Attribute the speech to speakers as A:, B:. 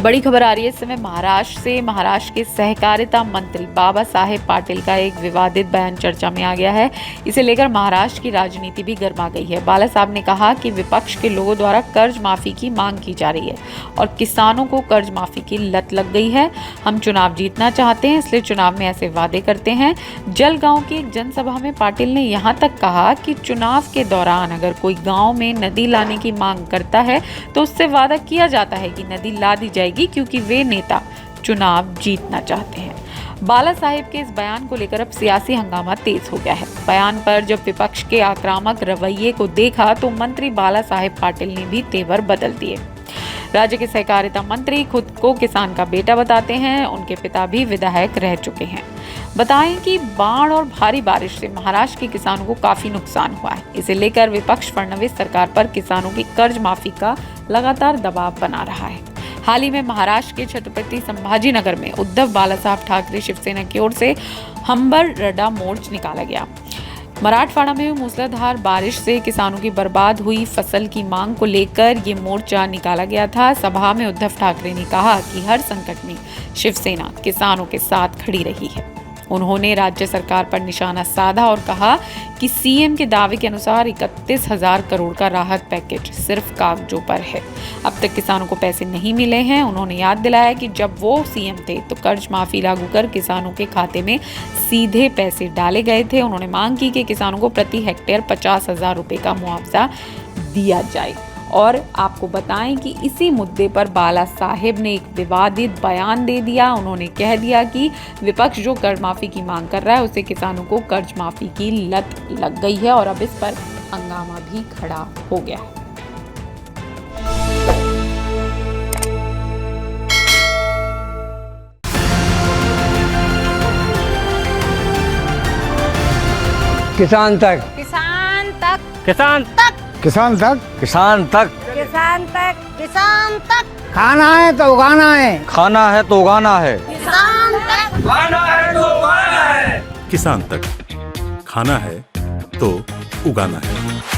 A: बड़ी खबर आ रही है इस समय महाराष्ट्र से। महाराष्ट्र के सहकारिता मंत्री बाबा साहेब पाटिल का एक विवादित बयान चर्चा में आ गया है। इसे लेकर महाराष्ट्र की राजनीति भी गर्मा गई है। बाला साहब ने कहा कि विपक्ष के लोगों द्वारा कर्ज माफी की मांग की जा रही है और किसानों को कर्ज माफी की लत लग गई है। हम चुनाव जीतना चाहते हैं, इसलिए चुनाव में ऐसे वादे करते हैं। जलगांव की एक जनसभा में पाटिल ने यहाँ तक कहा कि चुनाव के दौरान अगर कोई गाँव में नदी लाने की मांग करता है तो उससे वादा किया जाता है कि नदी ला दी जाएगी, क्योंकि वे नेता चुनाव जीतना चाहते हैं। बाला साहेब के इस बयान को लेकर अब सियासी हंगामा तेज हो गया है। बयान पर जब विपक्ष के आक्रामक रवैये को देखा तो मंत्री बाला साहेब पाटिल ने भी तेवर बदल दिए। राज्य के सहकारिता मंत्री खुद को किसान का बेटा बताते हैं। उनके पिता भी विधायक रह चुके हैं। बताएं कि बाढ़ और भारी बारिश से महाराष्ट्र के किसानों को काफी नुकसान हुआ है। इसे लेकर विपक्ष फडणवीस सरकार पर किसानों की कर्ज माफी का लगातार दबाव बना रहा है। हाल ही में महाराष्ट्र के छत्रपति संभाजी नगर में उद्धव बाला साहब ठाकरे शिवसेना की ओर से हंबर रडा मोर्च निकाला गया। मराठवाड़ा में मूसलाधार बारिश से किसानों की बर्बाद हुई फसल की मांग को लेकर ये मोर्चा निकाला गया था। सभा में उद्धव ठाकरे ने कहा कि हर संकट में शिवसेना किसानों के साथ खड़ी रही है। उन्होंने राज्य सरकार पर निशाना साधा और कहा कि सीएम के दावे के अनुसार 31,000 करोड़ का राहत पैकेज सिर्फ कागजों पर है। अब तक किसानों को पैसे नहीं मिले हैं। उन्होंने याद दिलाया कि जब वो सीएम थे तो कर्ज माफी लागू कर किसानों के खाते में सीधे पैसे डाले गए थे। उन्होंने मांग की कि किसानों को प्रति हेक्टेयर 50,000 रुपये का मुआवजा दिया जाए। और आपको बताएं कि इसी मुद्दे पर बाला साहेब ने एक विवादित बयान दे दिया। उन्होंने कह दिया कि विपक्ष जो कर्ज माफी की मांग कर रहा है उसे किसानों को कर्ज माफी की लत लग गई है और अब इस पर हंगामा भी खड़ा हो गया है।
B: किसान तक,
C: किसान तक,
B: किसान तक, किसान तक, किसान तक,
C: किसान तक, किसान तक।
B: खाना है तो उगाना है, खाना है तो उगाना है,
C: किसान तक,
B: खाना है तो उगाना है।
D: किसान तक, खाना है तो उगाना है।